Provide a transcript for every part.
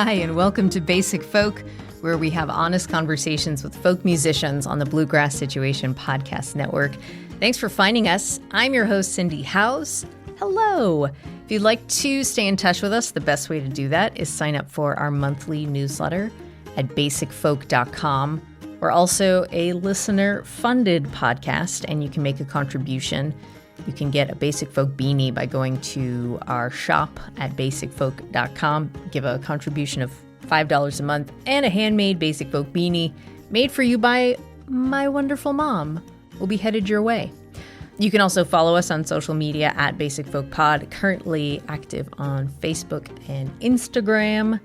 Hi, and welcome to Basic Folk, where we have honest conversations with folk musicians on the Bluegrass Situation Podcast Network. Thanks for finding us. I'm your host, Cindy House. Hello. If you'd like to stay in touch with us, the best way to do that is sign up for our monthly newsletter at basicfolk.com. We're also a listener-funded podcast, and you can make a contribution. You can get a Basic Folk beanie by going to our shop at basicfolk.com, give a contribution of $5 a month, and a handmade Basic Folk beanie made for you by my wonderful mom will be headed your way. You can also follow us on social media at Basic Folk Pod, currently active on Facebook and Instagram.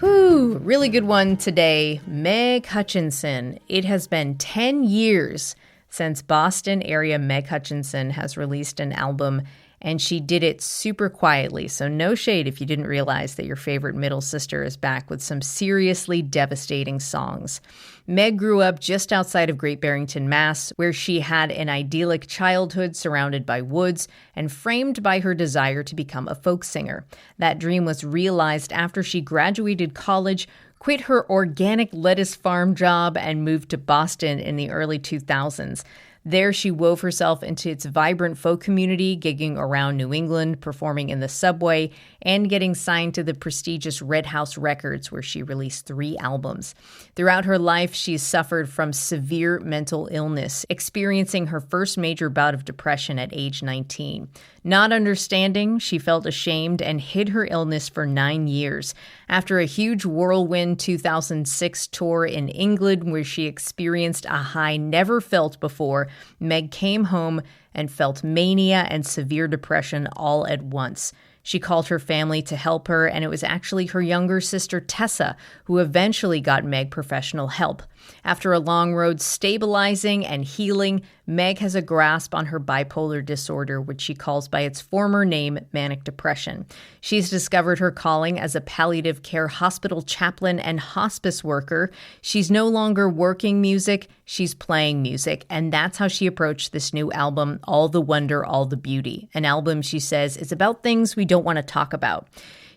Whew, really good one today. Meg Hutchinson. It has been 10 years since Boston area Meg Hutchinson has released an album, and she did it super quietly. So no shade if you didn't realize that your favorite middle sister is back with some seriously devastating songs. Meg grew up just outside of Great Barrington, Mass., where she had an idyllic childhood surrounded by woods and framed by her desire to become a folk singer. That dream was realized after she graduated college, quit her organic lettuce farm job, and moved to Boston in the early 2000s. There, she wove herself into its vibrant folk community, gigging around New England, performing in the subway, and getting signed to the prestigious Red House Records, where she released 3 albums. Throughout her life, she's suffered from severe mental illness, experiencing her first major bout of depression at age 19. Not understanding, she felt ashamed and hid her illness for 9 years. After a huge whirlwind 2006 tour in England, where she experienced a high never felt before, Meg came home and felt mania and severe depression all at once. She called her family to help her, and it was actually her younger sister, Tessa, who eventually got Meg professional help. After a long road stabilizing and healing, Meg has a grasp on her bipolar disorder, which she calls by its former name, manic depression. She's discovered her calling as a palliative care hospital chaplain and hospice worker. She's no longer working music, she's playing music, and that's how she approached this new album, All the Wonder, All the Beauty. An album, she says, is about things we don't want to talk about.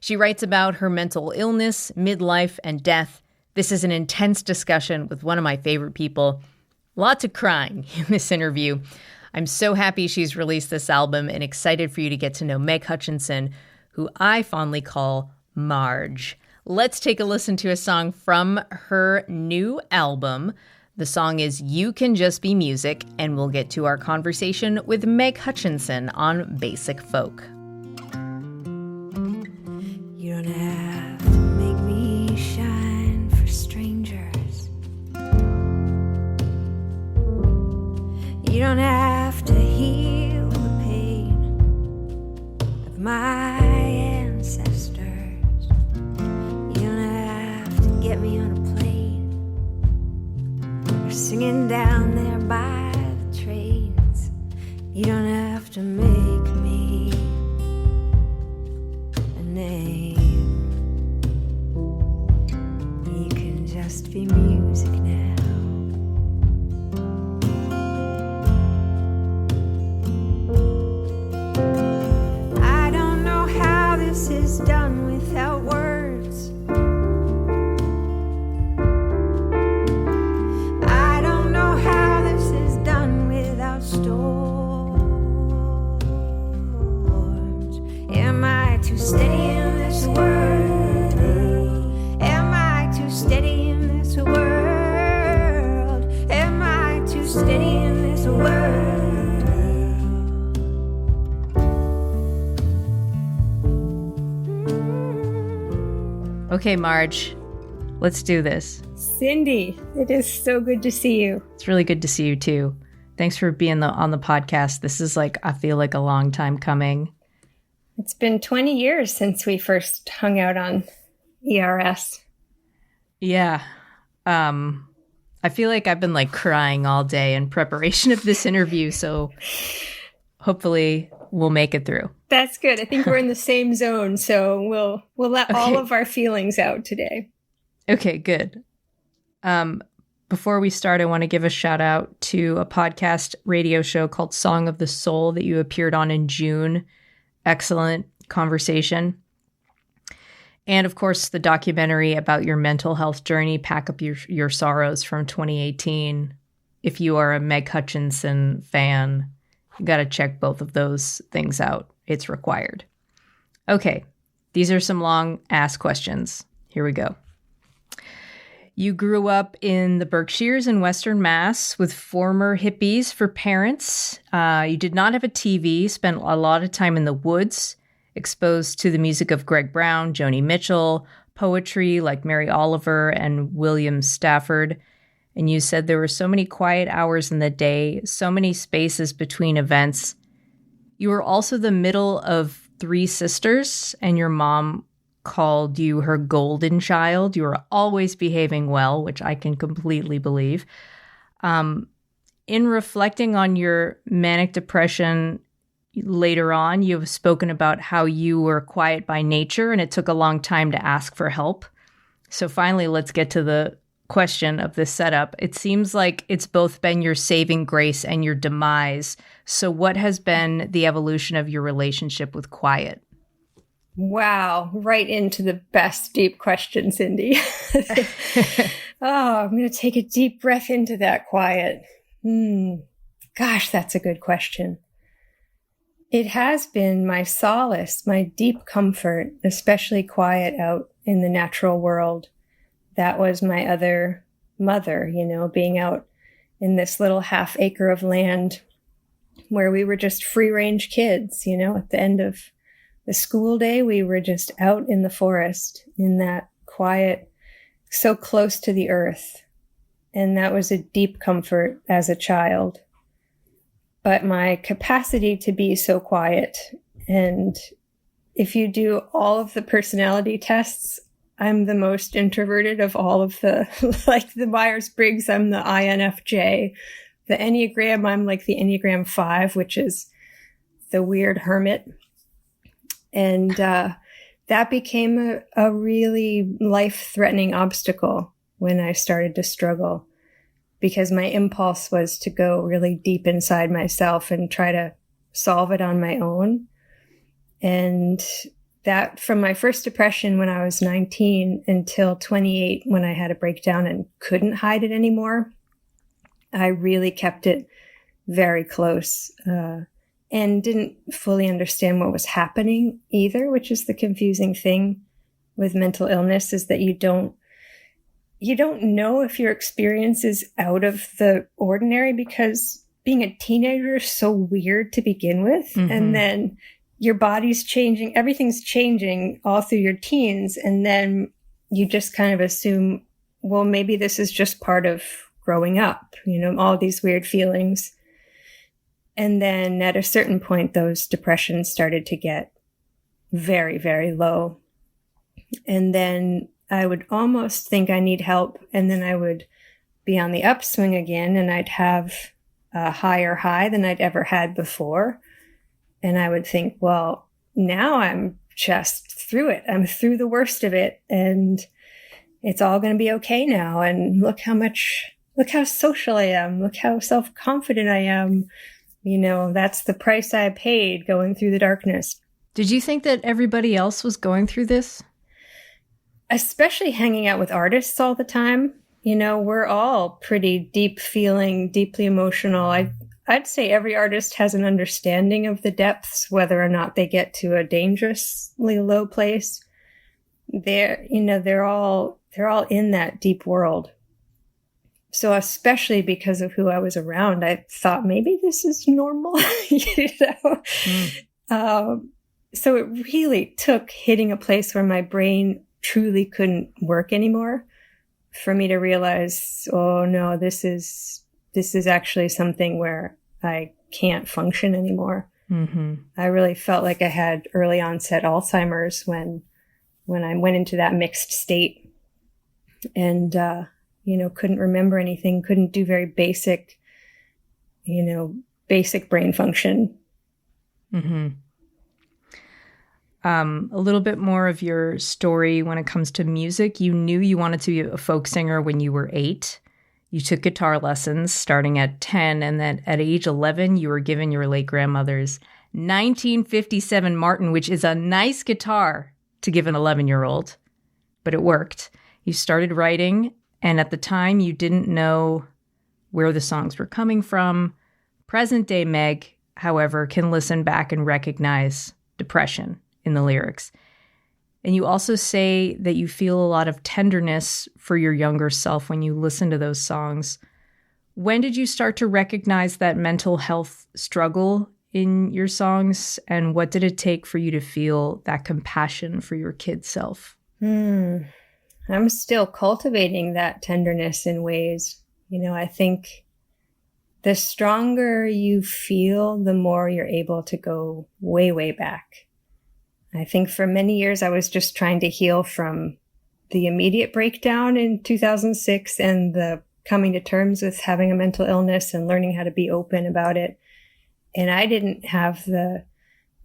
She writes about her mental illness, midlife, and death. This is an intense discussion with one of my favorite people. Lots of crying in this interview. I'm so happy she's released this album and excited for you to get to know Meg Hutchinson, who I fondly call Marge. Let's take a listen to a song from her new album. The song is You Can Just Be Music, and we'll get to our conversation with Meg Hutchinson on Basic Folk. You don't have to make me shine for strangers. You don't have to heal the pain of my ancestors. You don't have to get me on a plane or singing down there by the trains. You don't have to make me a name. You can just be music now. I don't know how this is done without words. I don't know how this is done without storms. Am I too steady in this world? Am I too steady in this world? Am I too steady in this world? Okay, Marge, let's do this. Cindy, it is so good to see you. It's really good to see you too. Thanks for being on the podcast. This is I feel like a long time coming. It's been 20 years since we first hung out on ERS. Yeah. I feel like I've been crying all day in preparation of this interview, so hopefully we'll make it through. That's good. I think we're in the same zone, so we'll let all of our feelings out today. Okay, good. Before we start, I want to give a shout out to a podcast radio show called Song of the Soul that you appeared on in June. Excellent conversation. And of course, the documentary about your mental health journey, Pack Up Your Sorrows from 2018. If you are a Meg Hutchinson fan, you got to check both of those things out. It's required. Okay, these are some long ass questions. Here we go. You grew up in the Berkshires in Western Mass with former hippies for parents. You did not have a TV, spent a lot of time in the woods, exposed to the music of Greg Brown, Joni Mitchell, poetry like Mary Oliver and William Stafford. And you said there were so many quiet hours in the day, so many spaces between events. You were also the middle of 3 sisters, and your mom called you her golden child. You were always behaving well, which I can completely believe. In reflecting on your manic depression later on, you have spoken about how you were quiet by nature and it took a long time to ask for help. So finally, let's get to the question of this setup. It seems like it's both been your saving grace and your demise. So what has been the evolution of your relationship with quiet? Wow, right into the best deep question, Cindy. I'm going to take a deep breath into that quiet. Gosh, that's a good question. It has been my solace, my deep comfort, especially quiet out in the natural world. That was my other mother, being out in this little half acre of land where we were just free range kids, at the end of the school day, we were just out in the forest in that quiet, so close to the earth. And that was a deep comfort as a child. But my capacity to be so quiet, and if you do all of the personality tests, I'm the most introverted of all of the, like the Myers-Briggs, I'm the INFJ. The Enneagram, I'm like the Enneagram 5, which is the weird hermit. And that became a really life-threatening obstacle when I started to struggle, because my impulse was to go really deep inside myself and try to solve it on my own. And that from my first depression when I was 19 until 28, when I had a breakdown and couldn't hide it anymore, I really kept it very close. And didn't fully understand what was happening either, which is the confusing thing with mental illness, is that you don't know if your experience is out of the ordinary, because being a teenager is so weird to begin with. Mm-hmm. And then your body's changing, everything's changing all through your teens. And then you just kind of assume, well, maybe this is just part of growing up, all these weird feelings. And then at a certain point, those depressions started to get very, very low. And then I would almost think I need help. And then I would be on the upswing again, and I'd have a higher high than I'd ever had before. And I would think, well, now I'm just through it. I'm through the worst of it. And it's all going to be okay now. And look how social I am. Look how self-confident I am. That's the price I paid going through the darkness. Did you think that everybody else was going through this? Especially hanging out with artists all the time. We're all pretty deep feeling, deeply emotional. I'd say every artist has an understanding of the depths, whether or not they get to a dangerously low place. They're all in that deep world. So especially because of who I was around, I thought maybe this is normal, So it really took hitting a place where my brain truly couldn't work anymore for me to realize, oh no, this is actually something where I can't function anymore. Mm-hmm. I really felt like I had early onset Alzheimer's when I went into that mixed state, and couldn't remember anything, couldn't do very basic brain function. Mm-hmm. A little bit more of your story when it comes to music. You knew you wanted to be a folk singer when you were 8. You took guitar lessons starting at 10, and then at age 11, you were given your late grandmother's 1957 Martin, which is a nice guitar. to give an 11-year-old, but it worked. You started writing, and at the time you didn't know where the songs were coming from. Present day Meg, however, can listen back and recognize depression in the lyrics. And you also say that you feel a lot of tenderness for your younger self when you listen to those songs. When did you start to recognize that mental health struggle in your songs? And what did it take for you to feel that compassion for your kid self? I'm still cultivating that tenderness in ways. I think the stronger you feel, the more you're able to go way, way back. I think for many years, I was just trying to heal from the immediate breakdown in 2006 and the coming to terms with having a mental illness and learning how to be open about it. And I didn't have the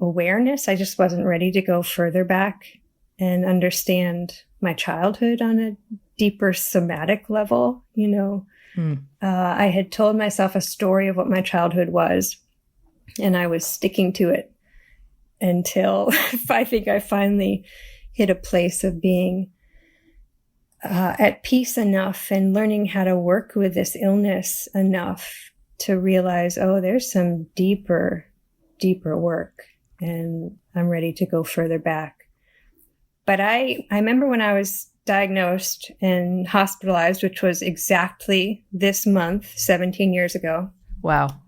awareness. I just wasn't ready to go further back and understand my childhood on a deeper somatic level. I had told myself a story of what my childhood was, and I was sticking to it until I think I finally hit a place of being at peace enough and learning how to work with this illness enough to realize, oh, there's some deeper work, and I'm ready to go further back. But I remember when I was diagnosed and hospitalized, which was exactly this month, 17 years ago. Wow.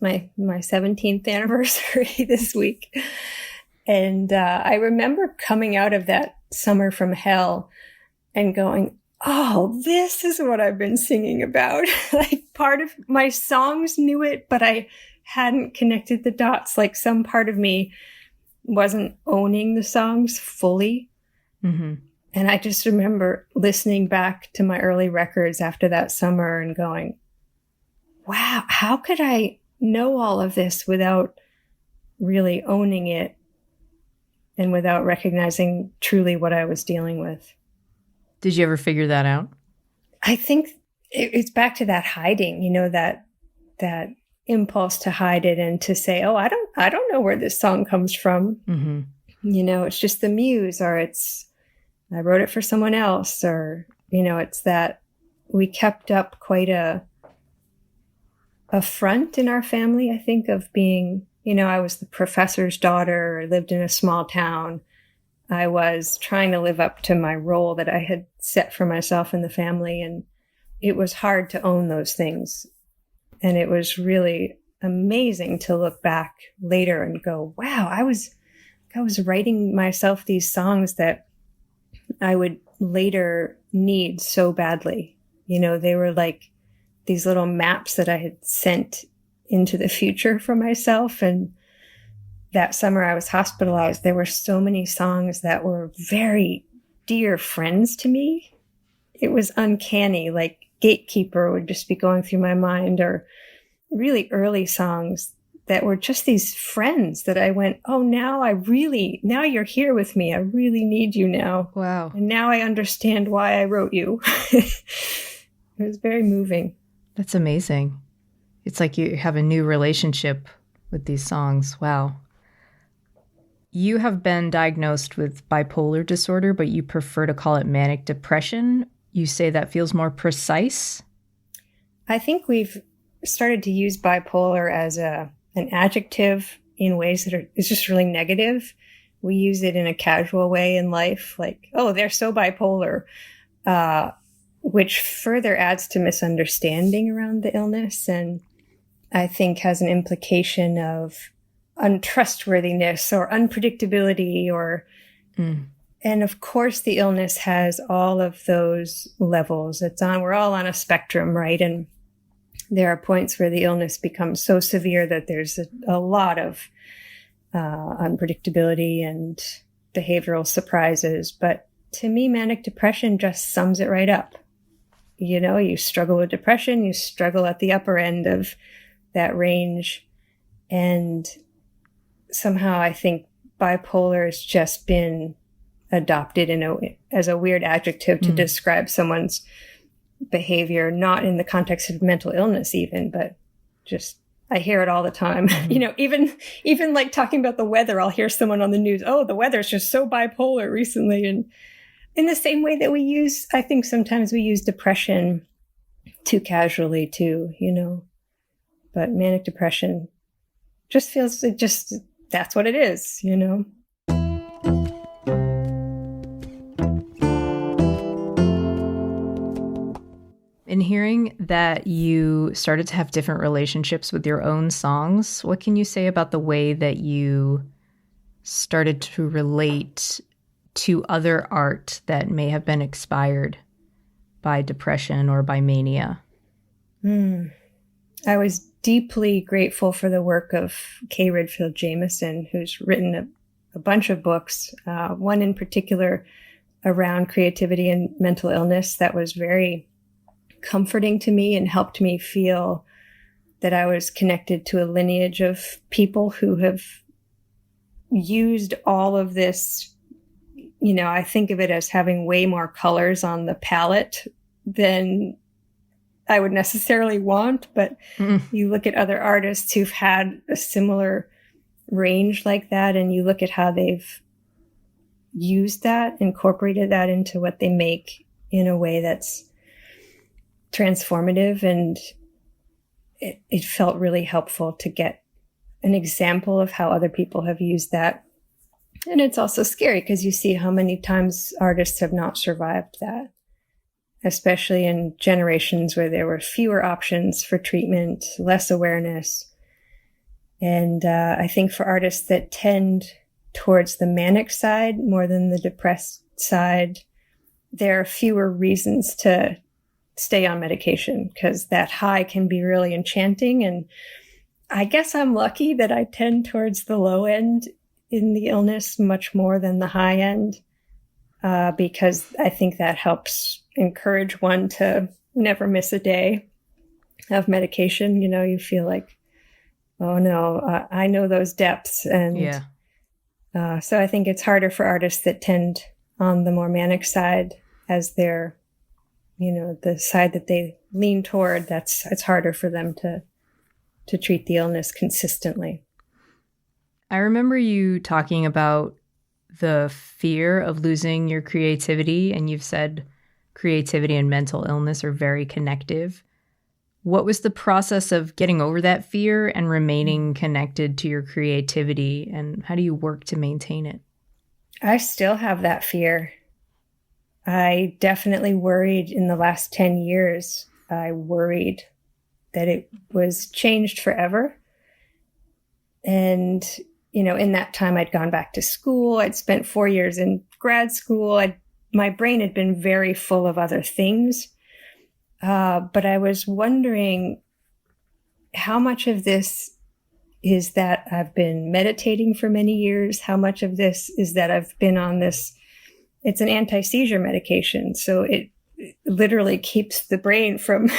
My 17th anniversary this week. And I remember coming out of that summer from hell and going, oh, this is what I've been singing about. Like part of my songs knew it, but I hadn't connected the dots. Like some part of me wasn't owning the songs fully. Mm-hmm. And I just remember listening back to my early records after that summer and going, wow, how could I know all of this without really owning it and without recognizing truly what I was dealing with? Did you ever figure that out? I think it's back to that hiding, that impulse to hide it and to say, oh, I don't know where this song comes from. Mm-hmm. It's just the muse, or I wrote it for someone else, or, it's that we kept up quite a front in our family, I think, of being, I was the professor's daughter, I lived in a small town. I was trying to live up to my role that I had set for myself in the family. And it was hard to own those things. And it was really amazing to look back later and go, wow, I was writing myself these songs that I would later need so badly. They were like these little maps that I had sent into the future for myself. And that summer I was hospitalized, there were so many songs that were very dear friends to me. It was uncanny, like Gatekeeper would just be going through my mind, or really early songs that were just these friends that I went, oh, now you're here with me. I really need you now. Wow. And now I understand why I wrote you. It was very moving. That's amazing. It's like you have a new relationship with these songs. Wow. You have been diagnosed with bipolar disorder, but you prefer to call it manic depression. You say that feels more precise. I think we've started to use bipolar as an adjective in ways that is just really negative. We use it in a casual way in life, like, oh, they're so bipolar, which further adds to misunderstanding around the illness, and I think has an implication of untrustworthiness or unpredictability, or and of course the illness has all of those levels. We're all on a spectrum, right? And there are points where the illness becomes so severe that there's a lot of unpredictability and behavioral surprises. But to me, manic depression just sums it right up. You struggle with depression, you struggle at the upper end of that range. And somehow I think bipolar has just been adopted as a weird adjective to describe someone's behavior, not in the context of mental illness even, but just I hear it all the time. Even like talking about the weather, I'll hear someone on the news, oh, the weather's just so bipolar recently. And in the same way that I think sometimes we use depression too casually too, but manic depression just feels, that's what it is. In hearing that you started to have different relationships with your own songs, what can you say about the way that you started to relate to other art that may have been inspired by depression or by mania? I was deeply grateful for the work of Kay Redfield Jamison, who's written a bunch of books, one in particular around creativity and mental illness that was very comforting to me and helped me feel that I was connected to a lineage of people who have used all of this. I think of it as having way more colors on the palette than I would necessarily want, but you look at other artists who've had a similar range like that, and you look at how they've used that, incorporated that into what they make in a way that's transformative, and it felt really helpful to get an example of how other people have used that. And it's also scary because you see how many times artists have not survived that, especially in generations where there were fewer options for treatment, less awareness. And I think for artists that tend towards the manic side more than the depressed side, there are fewer reasons to stay on medication because that high can be really enchanting. And I guess I'm lucky that I tend towards the low end in the illness much more than the high end, because I think that helps encourage one to never miss a day of medication. You feel like, oh no, I know those depths. And so I think it's harder for artists that tend on the more manic side as their, the side that they lean toward. It's harder for them to treat the illness consistently. I remember you talking about the fear of losing your creativity, and you've said creativity and mental illness are very connective. What was the process of getting over that fear and remaining connected to your creativity, and how do you work to maintain it? I still have that fear. I definitely worried in the last 10 years. I worried that it was changed forever. And, in that time, I'd gone back to school. I'd spent 4 years in grad school. My brain had been very full of other things. But I was wondering how much of this is that I've been meditating for many years. How much of this is that I've been on this, it's an anti-seizure medication. So it literally keeps the brain from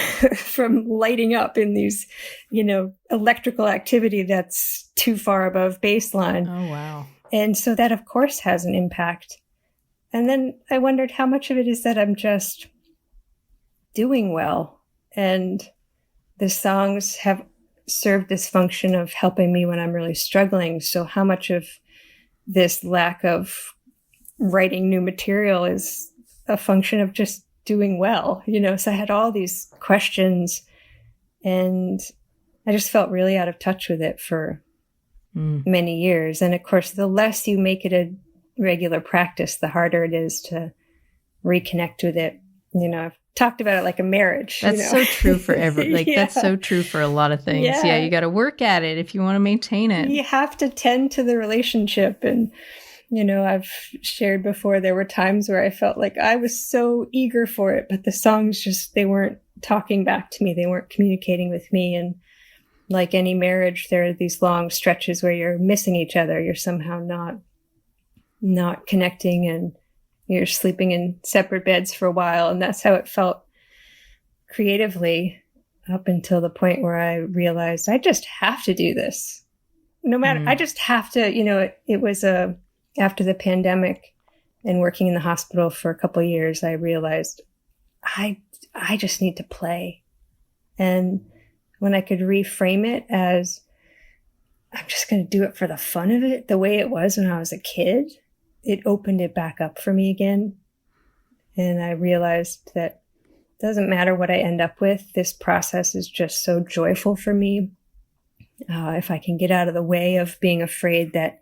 lighting up in these, electrical activity that's too far above baseline. Oh, wow. And so that, of course, has an impact. And then I wondered how much of it is that I'm just doing well. And the songs have served this function of helping me when I'm really struggling. So how much of this lack of writing new material is a function of just doing well, so I had all these questions and I just felt really out of touch with it for many years. And of course, the less you make it a regular practice, the harder it is to reconnect with it. I've talked about it like a marriage. That's so true for that's so true for a lot of things. Yeah, you got to work at it if you want to maintain it. You have to tend to the relationship. And I've shared before, there were times where I felt like I was so eager for it, but the songs they weren't talking back to me. They weren't communicating with me. And like any marriage, there are these long stretches where you're missing each other. You're somehow not connecting, and you're sleeping in separate beds for a while. And that's how it felt creatively up until the point where I realized I just have to do this. No matter, I just have to, it was after the pandemic and working in the hospital for a couple of years, I realized I just need to play. And when I could reframe it as, I'm just going to do it for the fun of it, the way it was when I was a kid, it opened it back up for me again. And I realized that it doesn't matter what I end up with. This process is just so joyful for me. If I can get out of the way of being afraid that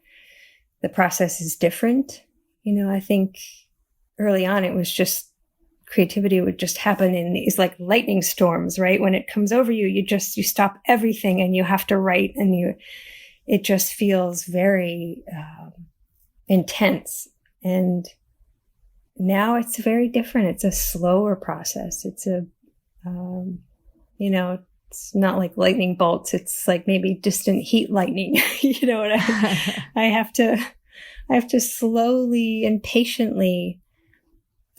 the process is different. I think early on it was just creativity would just happen in these like lightning storms, right? When it comes over you, you stop everything and you have to write, and it just feels very intense. And now it's very different. It's a slower process. It's it's not like lightning bolts. It's like maybe distant heat lightning. I have to slowly and patiently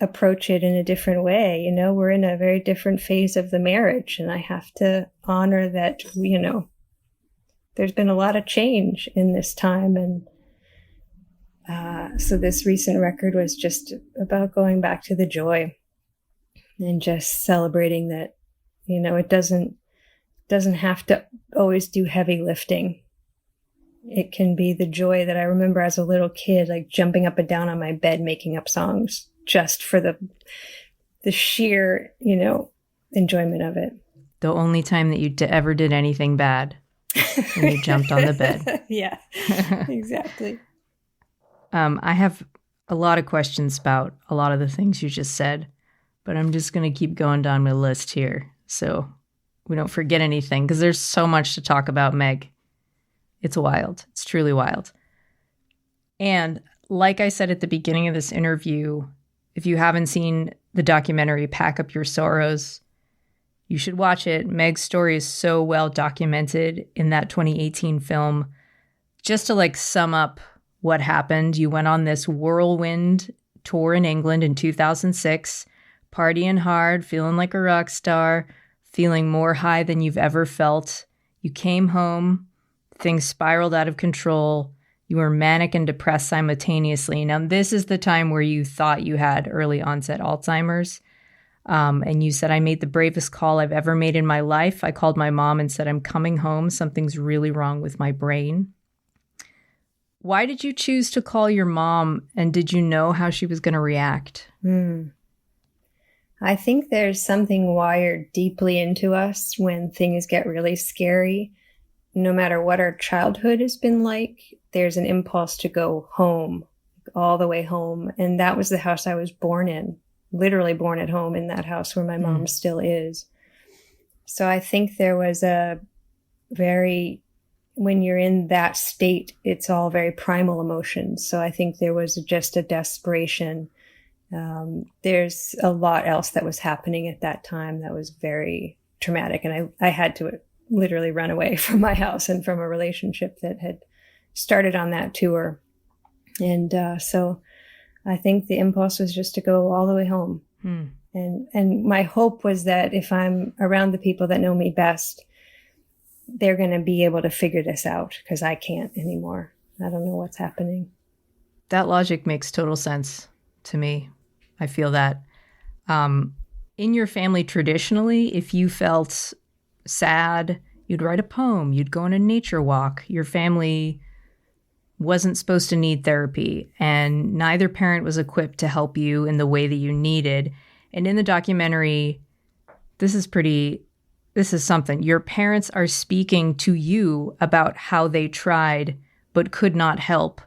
approach it in a different way. We're in a very different phase of the marriage, and I have to honor that, there's been a lot of change in this time. And so this recent record was just about going back to the joy and just celebrating that, it doesn't have to always do heavy lifting. It can be the joy that I remember as a little kid, like jumping up and down on my bed, making up songs just for the sheer, enjoyment of it. The only time that you ever did anything bad when you jumped on the bed. Yeah, exactly. I have a lot of questions about a lot of the things you just said, but I'm just going to keep going down my list here so we don't forget anything, because there's so much to talk about, Meg. It's wild. It's truly wild. And like I said at the beginning of this interview, if you haven't seen the documentary Pack Up Your Sorrows, you should watch it. Meg's story is so well documented in that 2018 film. Just to sum up what happened, you went on this whirlwind tour in England in 2006, partying hard, feeling like a rock star, feeling more high than you've ever felt. You came home, things spiraled out of control. You were manic and depressed simultaneously. Now, this is the time where you thought you had early onset Alzheimer's. And you said, I made the bravest call I've ever made in my life. I called my mom and said, I'm coming home. Something's really wrong with my brain. Why did you choose to call your mom? And did you know how she was going to react? I think there's something wired deeply into us when things get really scary. No matter what our childhood has been like, there's an impulse to go home, all the way home. And that was the house I was born in, literally born at home in that house where my mom still is. So I think there was when you're in that state, it's all very primal emotions. So I think there was just a desperation. There's a lot else that was happening at that time that was very traumatic. And I had to literally run away from my house and from a relationship that had started on that tour. And so I think the impulse was just to go all the way home. And my hope was that if I'm around the people that know me best, they're going to be able to figure this out, because I can't anymore. I don't know what's happening. That logic makes total sense to me. I feel that. In your family, traditionally, if you felt sad, you'd write a poem, you'd go on a nature walk. Your family wasn't supposed to need therapy, and neither parent was equipped to help you in the way that you needed. And in the documentary, this is something. Your parents are speaking to you about how they tried but could not help.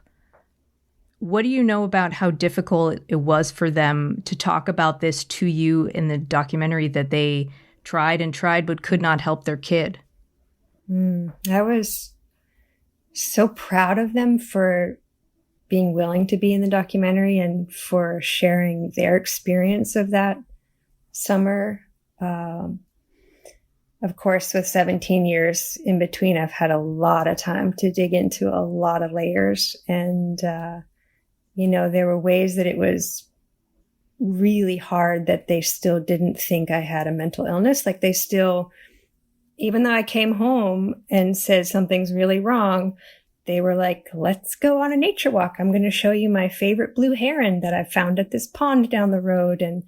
What do you know about how difficult it was for them to talk about this to you in the documentary, that they tried and tried but could not help their kid? I was so proud of them for being willing to be in the documentary and for sharing their experience of that summer. Of course, with 17 years in between, I've had a lot of time to dig into a lot of layers. And, there were ways that it was really hard that they still didn't think I had a mental illness. Like they still, even though I came home and said something's really wrong, they were like, let's go on a nature walk. I'm going to show you my favorite blue heron that I found at this pond down the road. And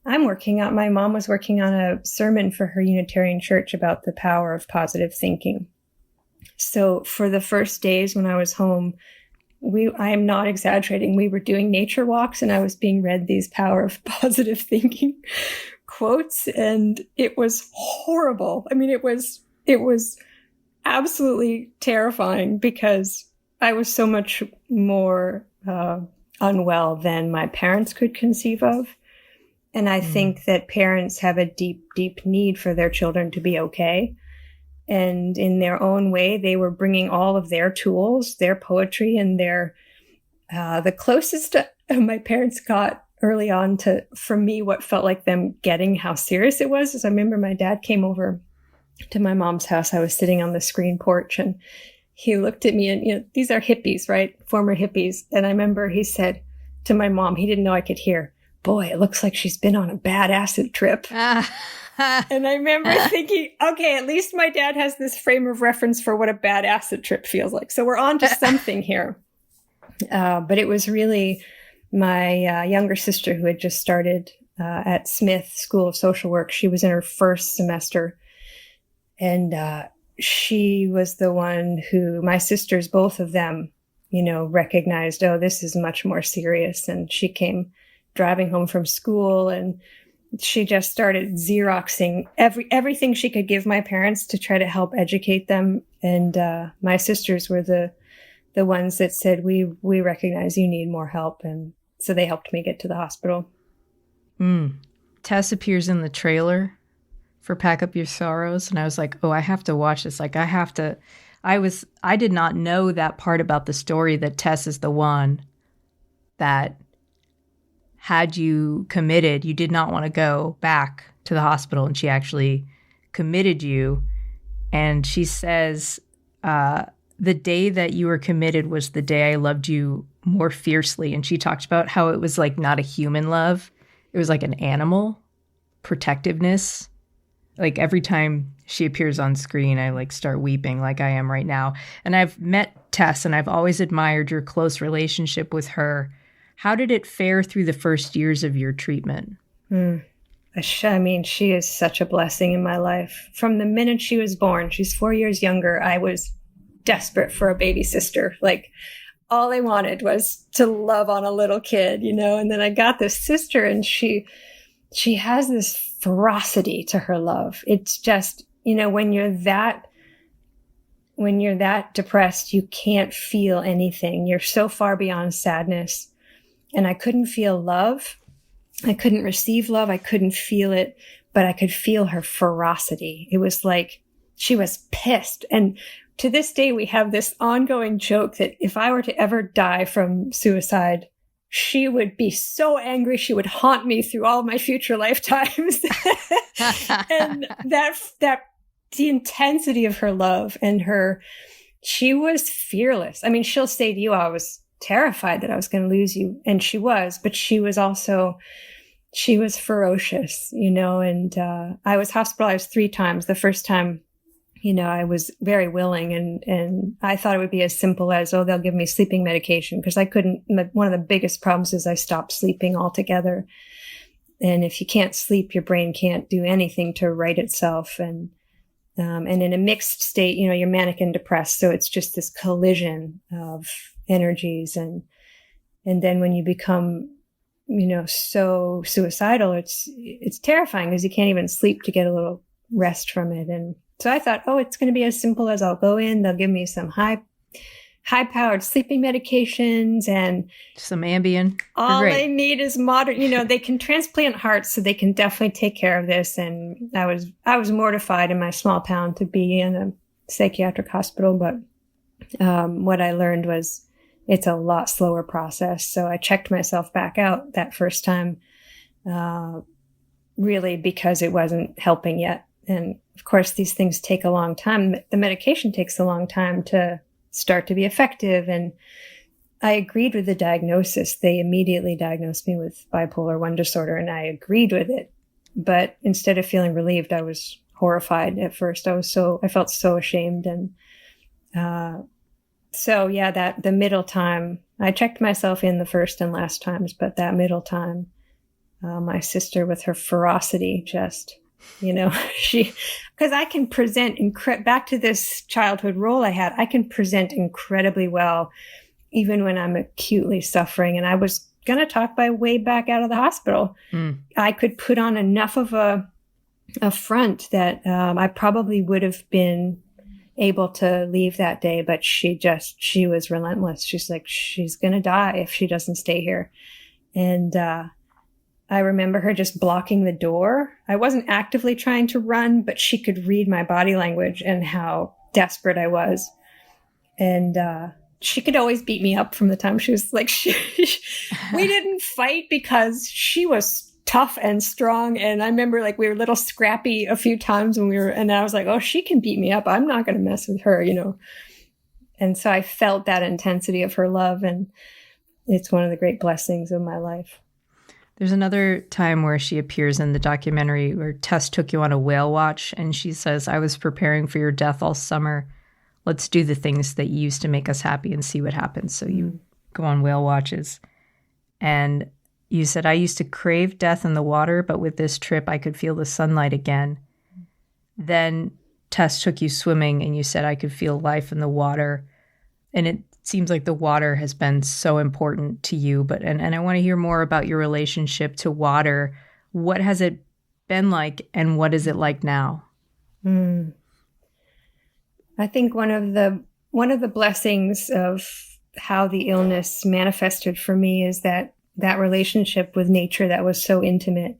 my mom was working on a sermon for her Unitarian church about the power of positive thinking. So for the first days when I was home, I am not exaggerating. We were doing nature walks and I was being read these power of positive thinking quotes, and it was horrible. I mean, it was absolutely terrifying because I was so much more unwell than my parents could conceive of. And I think that parents have a deep, deep need for their children to be okay. And in their own way, they were bringing all of their tools, their poetry, and the closest my parents got early on to, for me, what felt like them getting how serious it was. Is I remember my dad came over to my mom's house. I was sitting on the screen porch and he looked at me and, these are hippies, right? Former hippies. And I remember he said to my mom, he didn't know I could hear, "Boy, it looks like she's been on a bad acid trip." And I remember thinking, okay, at least my dad has this frame of reference for what a bad acid trip feels like. So we're on to something here. But it was really my younger sister who had just started at Smith School of Social Work. She was in her first semester. And she was the one who, my sisters, both of them, recognized, oh, this is much more serious. And she came driving home from school and she just started Xeroxing everything she could give my parents to try to help educate them. And my sisters were the ones that said, we recognize you need more help. And so they helped me get to the hospital. Tess appears in the trailer for Pack Up Your Sorrows. And I was like, oh, I have to watch this. Like, I did not know that part about the story, that Tess is the one that had you committed. You did not want to go back to the hospital, and she actually committed you. And she says, the day that you were committed was the day I loved you more fiercely. And she talked about how it was like not a human love. It was like an animal protectiveness. Like every time she appears on screen, I like start weeping like I am right now. And I've met Tess and I've always admired your close relationship with her. How did it fare through the first years of your treatment? I mean, she is such a blessing in my life. From the minute she was born, she's 4 years younger, I was desperate for a baby sister. Like, all I wanted was to love on a little kid, and then I got this sister and she has this ferocity to her love. It's just, when you're that depressed, you can't feel anything. You're so far beyond sadness. And I couldn't feel love. I couldn't receive love. I couldn't feel it, but I could feel her ferocity. It was like she was pissed. And to this day, we have this ongoing joke that if I were to ever die from suicide, she would be so angry. She would haunt me through all my future lifetimes. And the intensity of her love and she was fearless. I mean, she'll say to you, I was terrified that I was going to lose you. And she was, but she was ferocious, and I was hospitalized 3 times. The first time, I was very willing and I thought it would be as simple as, oh, they'll give me sleeping medication, because I couldn't. One of the biggest problems is I stopped sleeping altogether. And if you can't sleep, your brain can't do anything to right itself. And in a mixed state, you're manic and depressed. So it's just this collision of energies. And then when you become, so suicidal, it's terrifying because you can't even sleep to get a little rest from it. And so I thought, oh, it's going to be as simple as I'll go in, they'll give me some high-powered sleeping medications and some Ambien. All I need is modern, they can transplant hearts, so they can definitely take care of this. And I was mortified in my small town to be in a psychiatric hospital. But what I learned was it's a lot slower process. So I checked myself back out that first time, really because it wasn't helping yet. And of course, these things take a long time. The medication takes a long time to start to be effective. And I agreed with the diagnosis. They immediately diagnosed me with bipolar 1 disorder, and I agreed with it. But instead of feeling relieved, I was horrified at first. I felt so ashamed. And the middle time, I checked myself in the first and last times, but that middle time, My sister with her ferocity, just, because I can present, back to this childhood role I had, I can present incredibly well, even when I'm acutely suffering. And I was going to talk my way back out of the hospital. I could put on enough of a front that I probably would have been able to leave that day, but she was relentless. She's like, she's going to die if she doesn't stay here. And I remember her just blocking the door. I wasn't actively trying to run, but she could read my body language and how desperate I was. And she could always beat me up from the time she was like, we didn't fight because she was tough and strong. And I remember like we were a little scrappy a few times and I was like, oh, she can beat me up. I'm not going to mess with her, And so I felt that intensity of her love. And it's one of the great blessings of my life. There's another time where she appears in the documentary where Tess took you on a whale watch, and she says, I was preparing for your death all summer. Let's do the things that used to make us happy and see what happens. So you go on whale watches. And you said, I used to crave death in the water, but with this trip, I could feel the sunlight again. Then Tess took you swimming, and you said, I could feel life in the water. And it seems like the water has been so important to you. And I want to hear more about your relationship to water. What has it been like, and what is it like now? I think one of the blessings of how the illness manifested for me is that relationship with nature that was so intimate.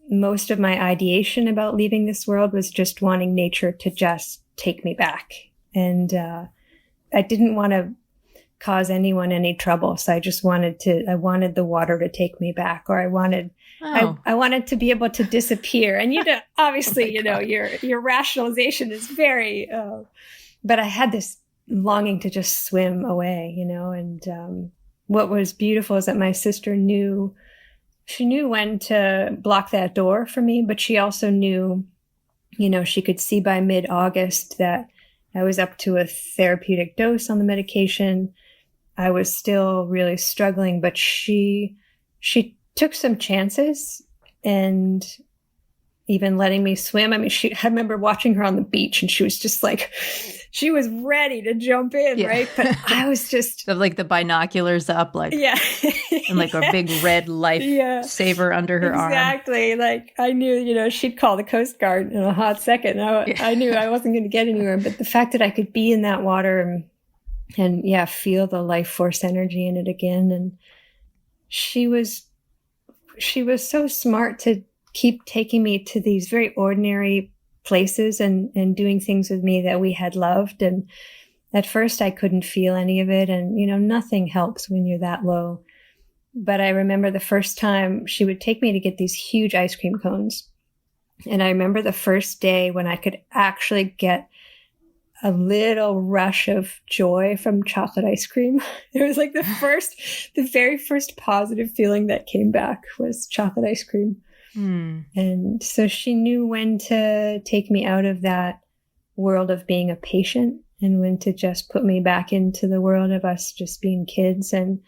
Most of my ideation about leaving this world was just wanting nature to just take me back. And I didn't want to cause anyone any trouble. So I just wanted the water to take me back, or I wanted to be able to disappear. And, obviously, your rationalization is very, but I had this longing to just swim away, and what was beautiful is that my sister knew when to block that door for me, but she also knew, she could see by mid-August that I was up to a therapeutic dose on the medication. I was still really struggling, but she took some chances and even letting me swim. I mean, I remember watching her on the beach, and she was just like, she was ready to jump in, right? But I was just like the binoculars up, like, and like a big red life saver under her arm. Exactly. Like I knew, she'd call the Coast Guard in a hot second. I knew I wasn't going to get anywhere, but the fact that I could be in that water and feel the life force energy in it again. And she was so smart to keep taking me to these very ordinary places and doing things with me that we had loved. And at first I couldn't feel any of it. And, nothing helps when you're that low. But I remember the first time she would take me to get these huge ice cream cones. And I remember the first day when I could actually get a little rush of joy from chocolate ice cream. It was like the very first positive feeling that came back was chocolate ice cream. And so she knew when to take me out of that world of being a patient and when to just put me back into the world of us just being kids and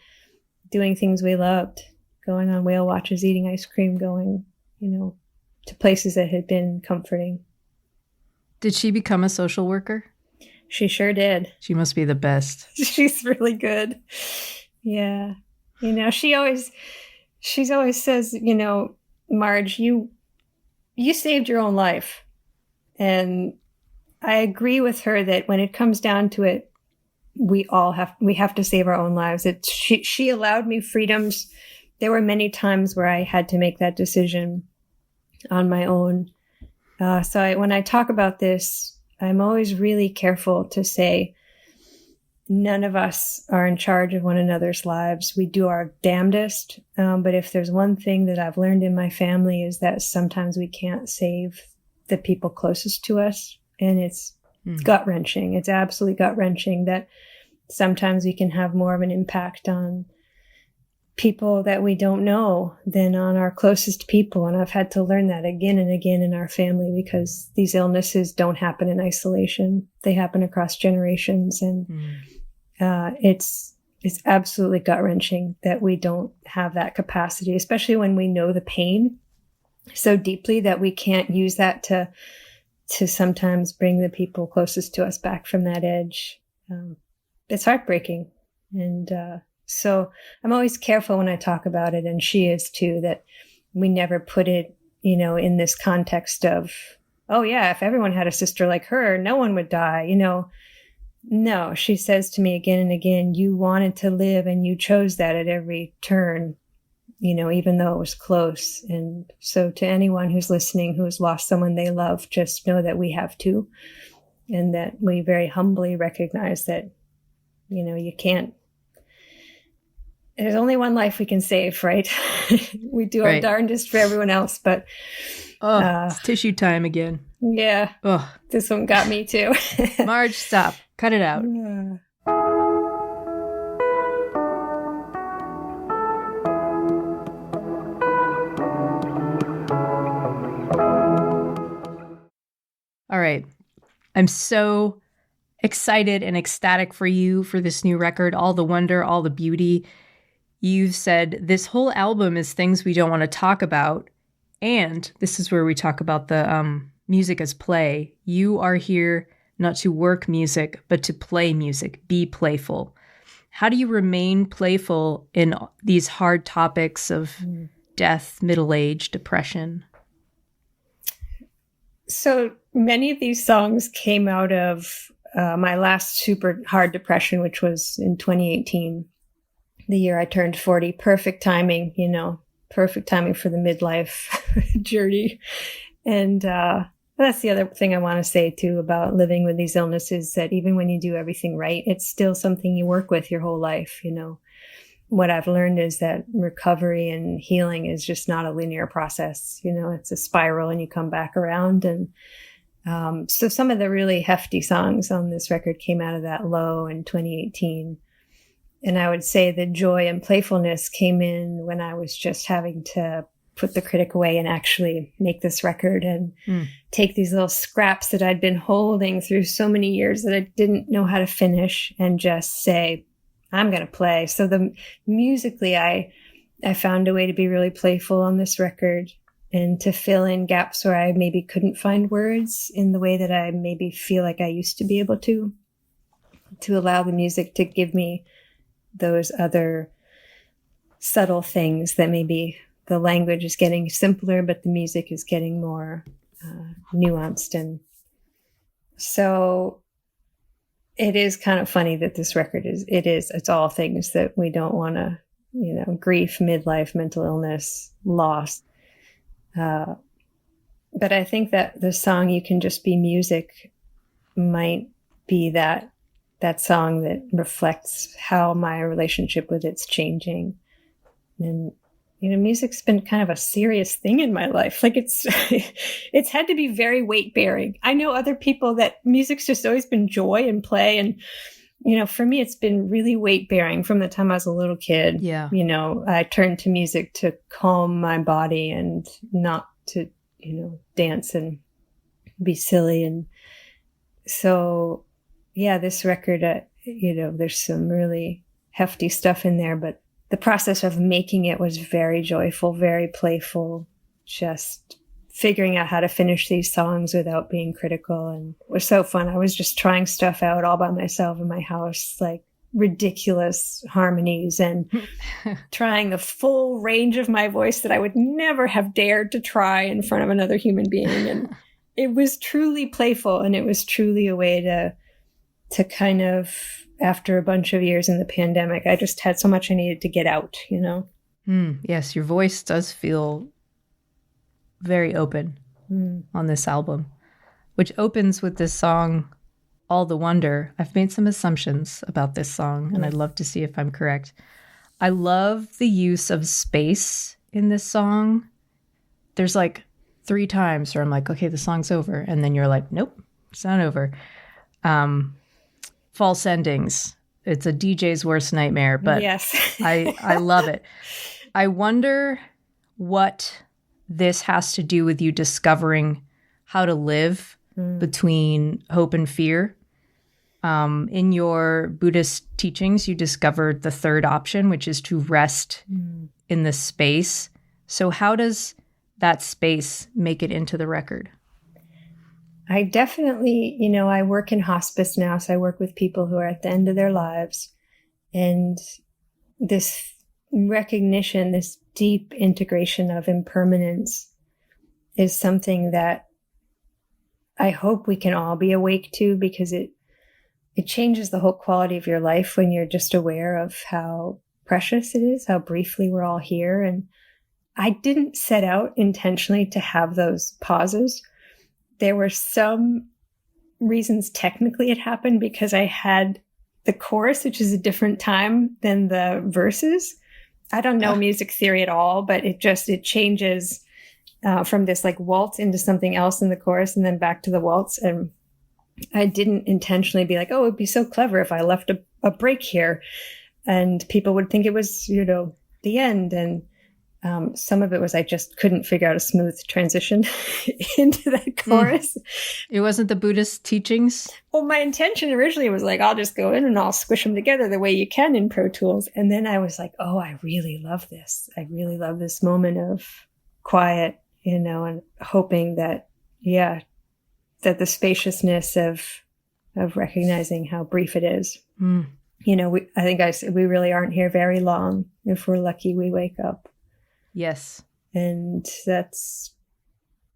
doing things we loved, going on whale watches, eating ice cream, going, to places that had been comforting. Did she become a social worker? She sure did. She must be the best. She's really good. Yeah. She always says, Marge, you saved your own life. And I agree with her that when it comes down to it, we have to save our own lives. She allowed me freedoms. There were many times where I had to make that decision on my own. When I talk about this, I'm always really careful to say none of us are in charge of one another's lives. We do our damnedest. But if there's one thing that I've learned in my family is that sometimes we can't save the people closest to us. And it's gut-wrenching. It's absolutely gut-wrenching that sometimes we can have more of an impact on people that we don't know than on our closest people. And I've had to learn that again and again in our family because these illnesses don't happen in isolation. They happen across generations. And it's absolutely gut-wrenching that we don't have that capacity, especially when we know the pain so deeply that we can't use that to sometimes bring the people closest to us back from that edge. It's heartbreaking. And so I'm always careful when I talk about it, and she is too, that we never put it, in this context of, oh yeah, if everyone had a sister like her, no one would die, No, she says to me again and again, you wanted to live and you chose that at every turn, even though it was close. And so to anyone who's listening, who has lost someone they love, just know that we have too. And that we very humbly recognize that, you can't, there's only one life we can save, right? We do our darndest for everyone else, but. It's tissue time again. Yeah. This one got me too. Marge, stop. Cut it out. All right. I'm so excited and ecstatic for you for this new record, all the wonder, all the beauty. You've said this whole album is things we don't want to talk about. And this is where we talk about the music as play. You are here not to work music, but to play music, be playful. How do you remain playful in these hard topics of death, middle age, depression? So many of these songs came out of my last super hard depression, which was in 2018, the year I turned 40. Perfect timing, perfect timing for the midlife journey. And that's the other thing I want to say too about living with these illnesses, that even when you do everything right, it's still something you work with your whole life. What I've learned is that recovery and healing is just not a linear process. It's a spiral and you come back around. And so some of the really hefty songs on this record came out of that low in 2018. And I would say the joy and playfulness came in when I was just having to put the critic away and actually make this record and take these little scraps that I'd been holding through so many years that I didn't know how to finish and just say, I'm going to play. So musically, I found a way to be really playful on this record and to fill in gaps where I maybe couldn't find words in the way that I maybe feel like I used to be able to allow the music to give me those other subtle things that maybe the language is getting simpler, but the music is getting more nuanced. And so it is kind of funny that this record it's all things that we don't want to, grief, midlife, mental illness, loss. But I think that the song You Can Just Be Music might be that song that reflects how my relationship with it's changing. And, music's been kind of a serious thing in my life. Like it's had to be very weight bearing. I know other people that music's just always been joy and play. And, for me, it's been really weight bearing from the time I was a little kid. Yeah. I turned to music to calm my body and not to, dance and be silly. And so, yeah, this record, there's some really hefty stuff in there, but the process of making it was very joyful, very playful, just figuring out how to finish these songs without being critical. And it was so fun. I was just trying stuff out all by myself in my house, like ridiculous harmonies and trying the full range of my voice that I would never have dared to try in front of another human being. And it was truly playful, and it was truly a way to kind of, after a bunch of years in the pandemic, I just had so much I needed to get out, Yes, your voice does feel very open on this album, which opens with this song, All the Wonder. I've made some assumptions about this song, and I'd love to see if I'm correct. I love the use of space in this song. There's like 3 times where I'm like, okay, the song's over. And then you're like, nope, it's not over. False endings. It's a DJ's worst nightmare, but yes. I love it. I wonder what this has to do with you discovering how to live between hope and fear. In your Buddhist teachings, you discovered the third option, which is to rest in the space. So how does that space make it into the record? I definitely, I work in hospice now, so I work with people who are at the end of their lives. And this recognition, this deep integration of impermanence is something that I hope we can all be awake to, because it changes the whole quality of your life when you're just aware of how precious it is, how briefly we're all here. And I didn't set out intentionally to have those pauses. There were some reasons technically it happened, because I had the chorus, which is a different time than the verses. I don't know music theory at all, but it changes from this like waltz into something else in the chorus and then back to the waltz. And I didn't intentionally be like, oh, it'd be so clever if I left a break here and people would think it was, the end. And some of it was I just couldn't figure out a smooth transition into that chorus. It wasn't the Buddhist teachings? Well, my intention originally was like, I'll just go in and I'll squish them together the way you can in Pro Tools. And then I was like, oh, I really love this. I really love this moment of quiet, and hoping that, that the spaciousness of recognizing how brief it is. I think I said we really aren't here very long. If we're lucky, we wake up. Yes. And that's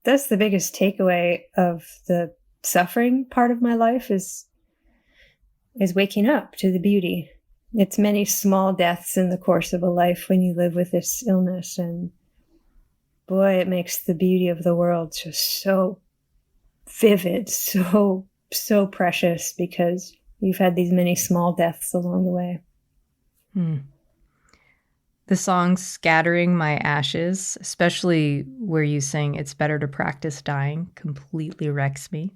the biggest takeaway of the suffering part of my life is waking up to the beauty. It's many small deaths in the course of a life when you live with this illness. And boy, it makes the beauty of the world just so vivid, so precious, because you've had these many small deaths along the way. The song Scattering My Ashes, especially where you sing It's Better to Practice Dying, completely wrecks me.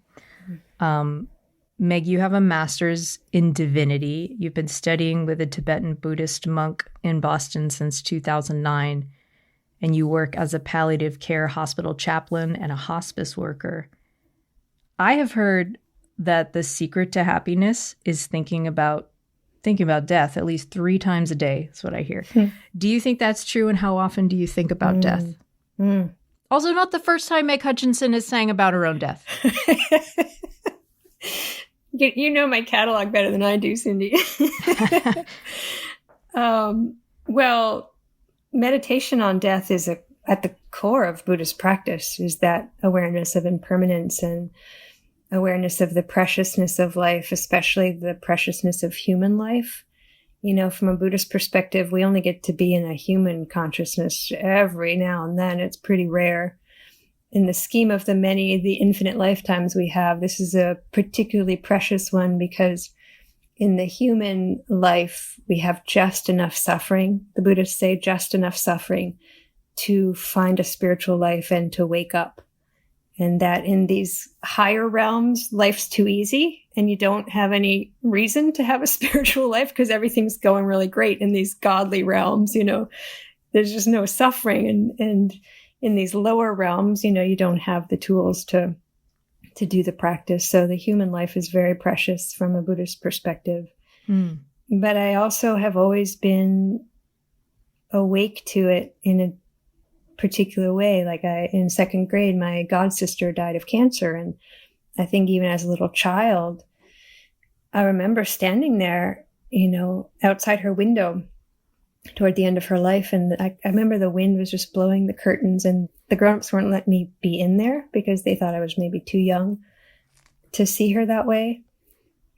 Meg, you have a master's in divinity. You've been studying with a Tibetan Buddhist monk in Boston since 2009, and you work as a palliative care hospital chaplain and a hospice worker. I have heard that the secret to happiness is thinking about death at least 3 times a day. That's what I hear. Do you think that's true? And how often do you think about death? Also, not the first time Meg Hutchinson has sang about her own death. You know my catalog better than I do, Cindy. Well, meditation on death is at the core of Buddhist practice, is that awareness of impermanence and awareness of the preciousness of life, especially the preciousness of human life. From a Buddhist perspective, we only get to be in a human consciousness every now and then. It's pretty rare. In the scheme of the infinite lifetimes we have, this is a particularly precious one, because in the human life, we have just enough suffering. The Buddhists say just enough suffering to find a spiritual life and to wake up. And that in these higher realms, life's too easy and you don't have any reason to have a spiritual life because everything's going really great in these godly realms. There's just no suffering. And in these lower realms, you don't have the tools to do the practice. So the human life is very precious from a Buddhist perspective. But I also have always been awake to it in a particular way. Like in second grade, my god sister died of cancer. And I think even as a little child, I remember standing there, outside her window toward the end of her life. And I remember the wind was just blowing the curtains and the grown-ups weren't letting me be in there because they thought I was maybe too young to see her that way.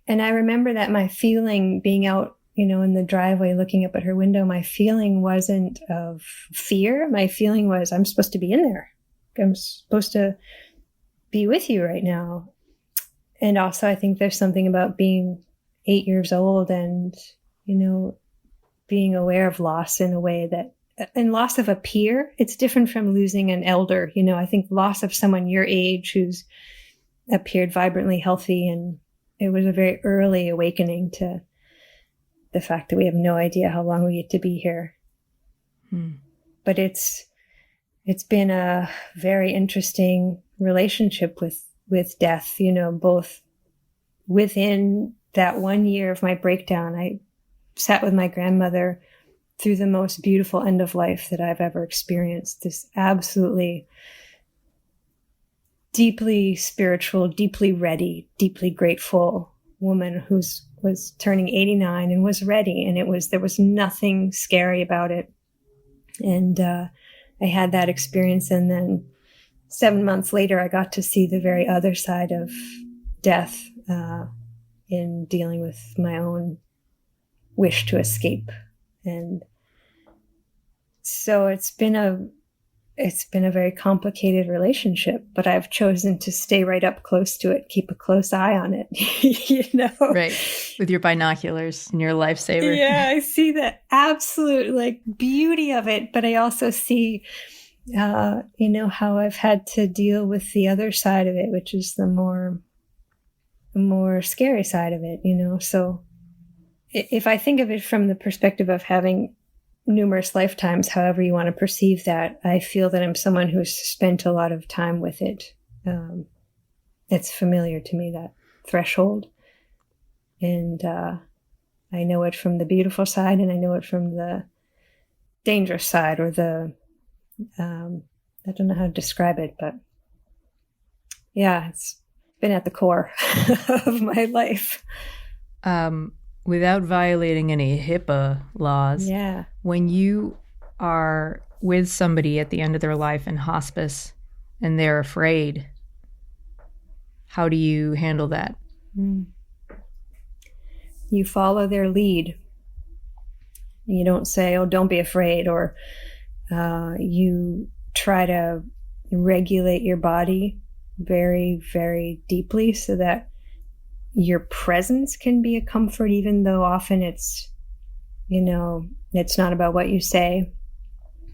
And I remember that my feeling being out, in the driveway looking up at her window, my feeling wasn't of fear. My feeling was, I'm supposed to be in there. I'm supposed to be with you right now. And also, I think there's something about being 8 years old and, being aware of loss in a way that, and loss of a peer, it's different from losing an elder. I think loss of someone your age who's appeared vibrantly healthy. And it was a very early awakening to the fact that we have no idea how long we get to be here. But it's been a very interesting relationship with death, both within that 1 year of my breakdown, I sat with my grandmother through the most beautiful end of life that I've ever experienced. This absolutely deeply spiritual, deeply ready, deeply grateful woman who was turning 89 and was ready. And there was nothing scary about it. And I had that experience. And then 7 months later, I got to see the very other side of death in dealing with my own wish to escape. And so it's been a very complicated relationship, but I've chosen to stay right up close to it, keep a close eye on it, Right. With your binoculars and your lifesaver. Yeah, I see the absolute beauty of it, but I also see, how I've had to deal with the other side of it, which is the more scary side of it, So if I think of it from the perspective of having numerous lifetimes, however you want to perceive that, I feel that I'm someone who's spent a lot of time with it. It's familiar to me, that threshold. And I know it from the beautiful side, and I know it from the dangerous side, or I don't know how to describe it, but yeah, it's been at the core of my life. Without violating any HIPAA laws, yeah. When you are with somebody at the end of their life in hospice and they're afraid, how do you handle that? You follow their lead. You don't say, "Oh, don't be afraid," or you try to regulate your body very, very deeply so that your presence can be a comfort, even though often it's not about what you say,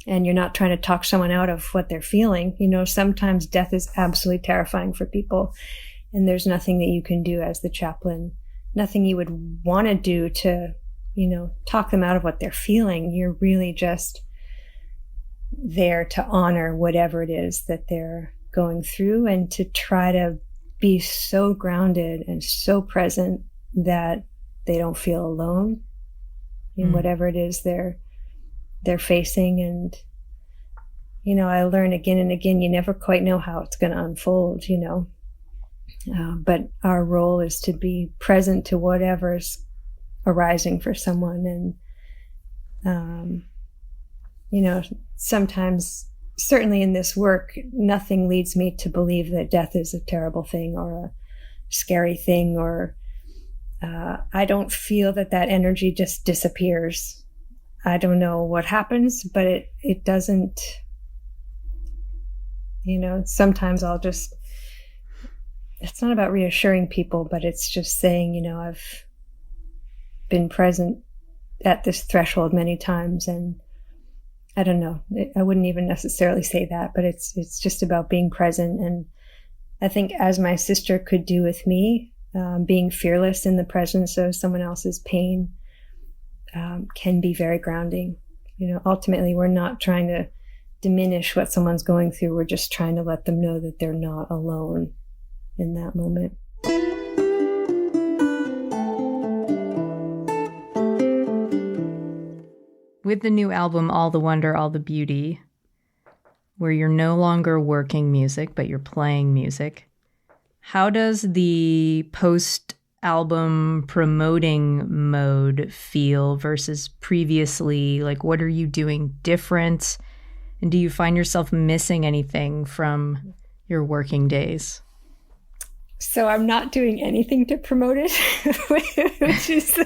and you're not trying to talk someone out of what they're feeling. Sometimes death is absolutely terrifying for people, and there's nothing that you can do as the chaplain, nothing you would want to do to, talk them out of what they're feeling. You're really just there to honor whatever it is that they're going through, and to try to be so grounded and so present that they don't feel alone in whatever it is they're facing. And I learn again and again, you never quite know how it's going to unfold, but our role is to be present to whatever's arising for someone. And sometimes, certainly in this work, nothing leads me to believe that death is a terrible thing or a scary thing, or I don't feel that energy just disappears. I don't know what happens, but it doesn't, sometimes it's not about reassuring people, but it's just saying, I've been present at this threshold many times, and I don't know, I wouldn't even necessarily say that, but it's just about being present. And I think, as my sister could do with me, being fearless in the presence of someone else's pain can be very grounding. Ultimately, we're not trying to diminish what someone's going through. We're just trying to let them know that they're not alone in that moment. With the new album, All the Wonder, All the Beauty, where you're no longer working music, but you're playing music, how does the post-album promoting mode feel versus previously? What are you doing different? And do you find yourself missing anything from your working days? So I'm not doing anything to promote it, which is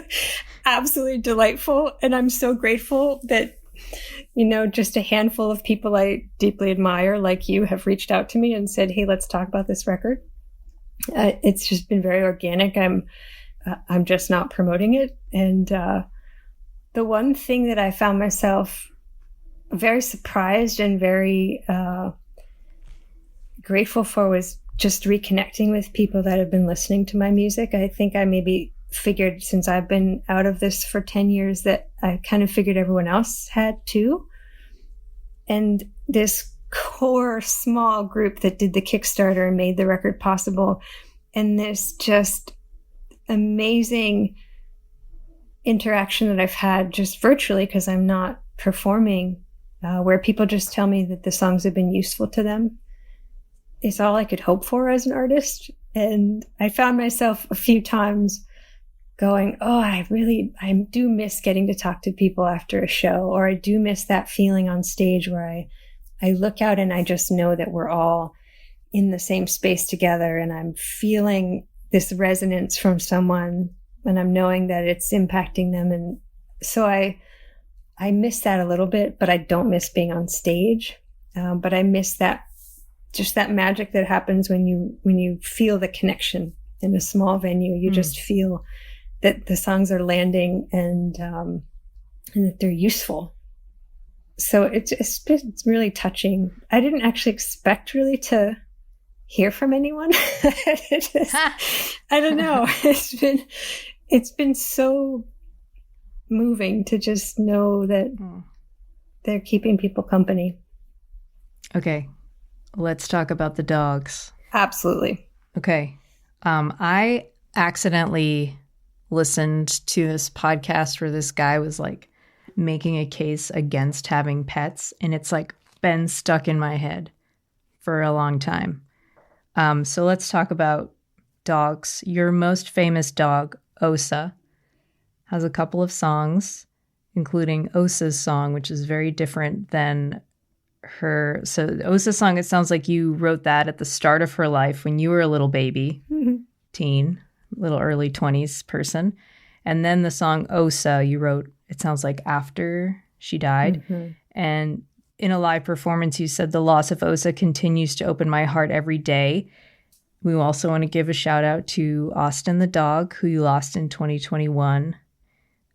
absolutely delightful. And I'm so grateful that, just a handful of people I deeply admire, like you, have reached out to me and said, "Hey, let's talk about this record." It's just been very organic. I'm just not promoting it. And the one thing that I found myself very surprised and very grateful for was just reconnecting with people that have been listening to my music. I think I maybe figured, since I've been out of this for 10 years, that I kind of figured everyone else had too. And this core small group that did the Kickstarter and made the record possible, and this just amazing interaction that I've had just virtually, because I'm not performing, where people just tell me that the songs have been useful to them. It's all I could hope for as an artist. And I found myself a few times going, oh, I do miss getting to talk to people after a show, or I do miss that feeling on stage where I look out and I just know that we're all in the same space together, and I'm feeling this resonance from someone, and I'm knowing that it's impacting them. And so I miss that a little bit, but I don't miss being on stage. But I miss that, just that magic that happens when you feel the connection in a small venue. You just feel that the songs are landing and that they're useful. So it's been really touching. I didn't actually expect really to hear from anyone. I don't know. It's been so moving to just know that they're keeping people company. Okay, let's talk about the dogs. Absolutely. Okay. I accidentally listened to this podcast where this guy was like making a case against having pets, and it's like been stuck in my head for a long time. So let's talk about dogs. Your most famous dog, Osa, has a couple of songs, including Osa's song, which is very different than her. So the Osa song, it sounds like you wrote that at the start of her life when you were a little baby, teen, little early 20s person. And then the song Osa you wrote, it sounds like after she died. And in a live performance, you said, the loss of Osa continues to open my heart every day. We also want to give a shout out to Austin the dog, who you lost in 2021.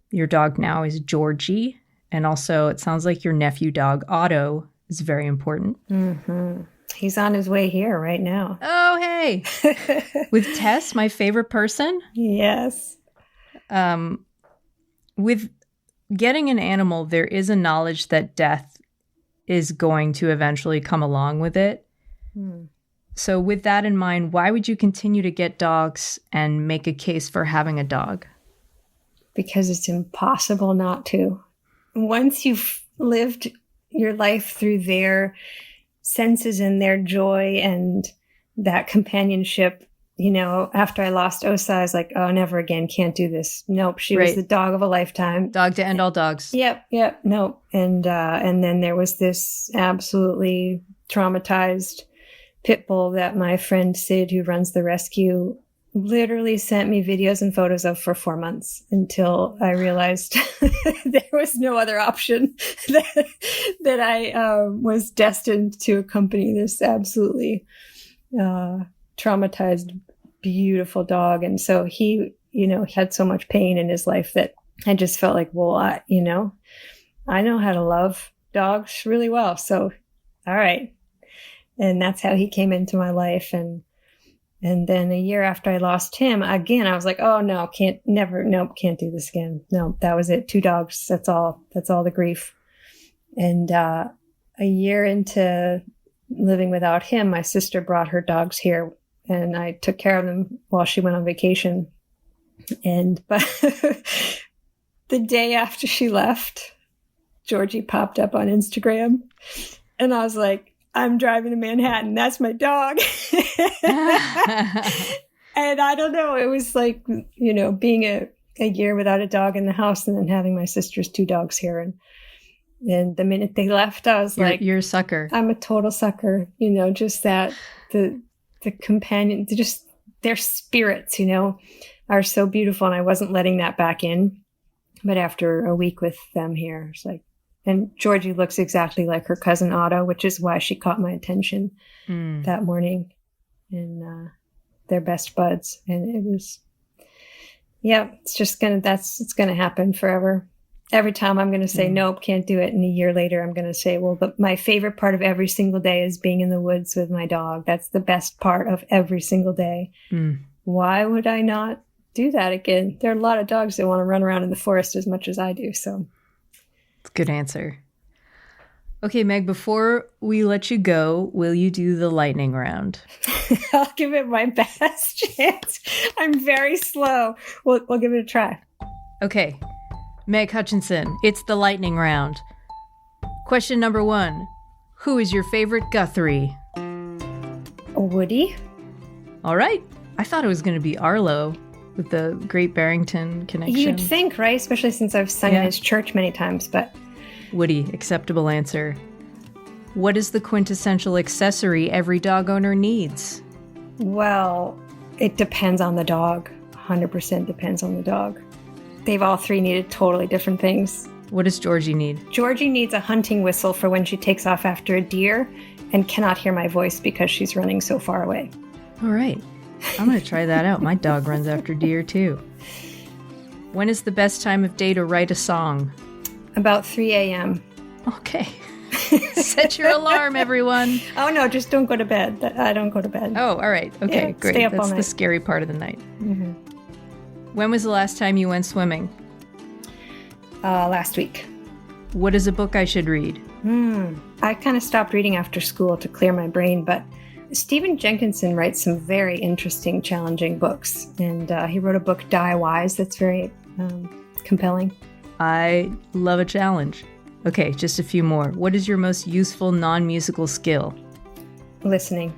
Your dog now is Georgie. And also, it sounds like your nephew dog, Otto, is very important. He's on his way here right now. Oh, hey. With Tess, my favorite person. Yes. With getting an animal, there is a knowledge that death is going to eventually come along with it. So with that in mind, why would you continue to get dogs and make a case for having a dog? Because it's impossible not to. Once you've lived your life through their senses and their joy and that companionship, you know, after I lost Osa, I was like, oh, never again, can't do this. Nope, she was the dog of a lifetime. Dog to end all dogs. Yep, nope. And then there was this absolutely traumatized pit bull that my friend Sid, who runs the rescue, literally sent me videos and photos of for 4 months until I realized there was no other option, that I was destined to accompany this absolutely traumatized, beautiful dog. And so he, you know, had so much pain in his life that I just felt like, well, I know how to love dogs really well. So, all right. And that's how he came into my life. And then a year after I lost him, again, I was like, oh no, can't do this again. No, that was it. 2 dogs. That's all the grief. And a year into living without him, my sister brought her dogs here, and I took care of them while she went on vacation. But the day after she left, Georgie popped up on Instagram, and I was like, I'm driving to Manhattan. That's my dog. And I don't know. It was like, you know, being a year without a dog in the house and then having my sister's 2 dogs here. And the minute they left, I was like, you're a sucker. I'm a total sucker. You know, just that the companion, just their spirits, you know, are so beautiful. And I wasn't letting that back in. But after a week with them here, it's like, and Georgie looks exactly like her cousin Otto, which is why she caught my attention that morning. And they're best buds. And it was, it's going to happen forever. Every time I'm going to say, nope, can't do it. And a year later, I'm going to say, well, but my favorite part of every single day is being in the woods with my dog. That's the best part of every single day. Why would I not do that again? There are a lot of dogs that want to run around in the forest as much as I do. So. Good answer. Okay, Meg, before we let you go, will you do the lightning round? I'll give it my best chance. I'm very slow. We'll give it a try. Okay, Meg Hutchinson, it's the lightning round. Question number 1. Who is your favorite Guthrie? Woody? All right. I thought it was going to be Arlo with the Great Barrington connection. You'd think, right? Especially since I've sung in his church many times, but... Woody, acceptable answer. What is the quintessential accessory every dog owner needs? Well, it depends on the dog. 100% depends on the dog. They've all three needed totally different things. What does Georgie need? Georgie needs a hunting whistle for when she takes off after a deer and cannot hear my voice because she's running so far away. All right. I'm going to try that out. My dog runs after deer, too. When is the best time of day to write a song? About 3 a.m. Okay. Set your alarm, everyone. Oh, no, just don't go to bed. I don't go to bed. Oh, all right. Okay, Yeah, great. stay up all That's the night. scary part of the night. Mm-hmm. When was the last time you went swimming? Last week. What is a book I should read? I kind of stopped reading after school to clear my brain, but Stephen Jenkinson writes some very interesting, challenging books. And he wrote a book, Die Wise, that's very compelling. I love a challenge. Okay, just a few more. What is your most useful non-musical skill? Listening.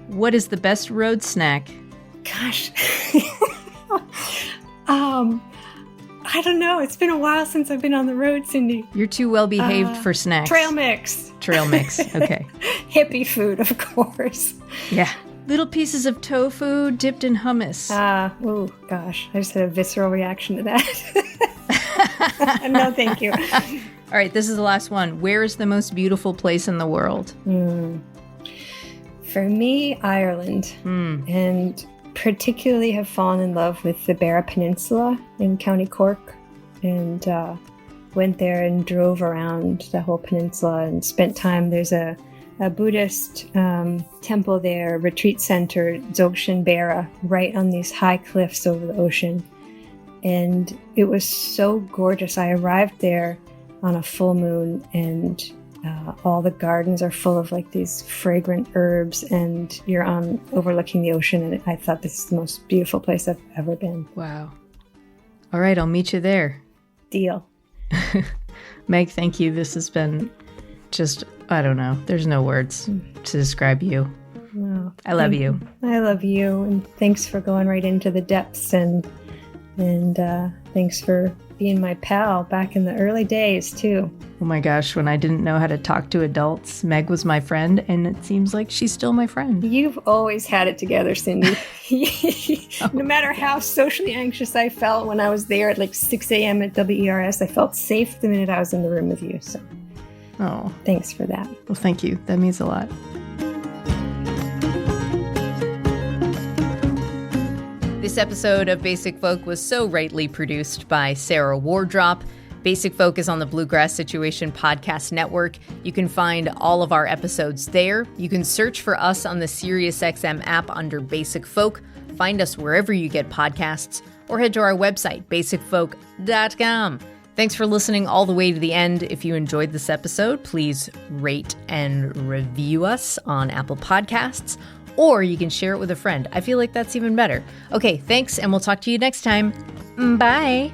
What is the best road snack? Gosh. I don't know. It's been a while since I've been on the road, Cindy. You're too well behaved for snacks. Trail mix. Trail mix. Okay. Hippie food, of course. Yeah. Little pieces of tofu dipped in hummus. Oh, gosh. I just had a visceral reaction to that. No, thank you. All right, this is the last one. Where is the most beautiful place in the world? For me, Ireland. And particularly have fallen in love with the Beara Peninsula in County Cork. And went there and drove around the whole peninsula and spent time. There's a Buddhist temple there, retreat center, Dzogchen Beara, right on these high cliffs over the ocean. And it was so gorgeous. I arrived there on a full moon, and all the gardens are full of like these fragrant herbs, and you're overlooking the ocean. And I thought this is the most beautiful place I've ever been. Wow. All right, I'll meet you there. Deal. Meg, thank you. This has been just, I don't know. There's no words to describe you. Wow. I love you. I love you, and thanks for going right into the depths, and thanks for being my pal back in the early days too. Oh my gosh, when I didn't know how to talk to adults, Meg was my friend, and it seems like she's still my friend. You've always had it together, Cindy. No matter how socially anxious I felt when I was there at like 6 a.m. at WERS, I felt safe the minute I was in the room with you. So thanks for that. Well, thank you. That means a lot. This episode of Basic Folk was so rightly produced by Sarah Wardrop. Basic Folk is on the Bluegrass Situation Podcast Network. You can find all of our episodes there. You can search for us on the SiriusXM app under Basic Folk. Find us wherever you get podcasts, or head to our website, basicfolk.com. Thanks for listening all the way to the end. If you enjoyed this episode, please rate and review us on Apple Podcasts, or you can share it with a friend. I feel like that's even better. Okay, thanks, and we'll talk to you next time. Bye.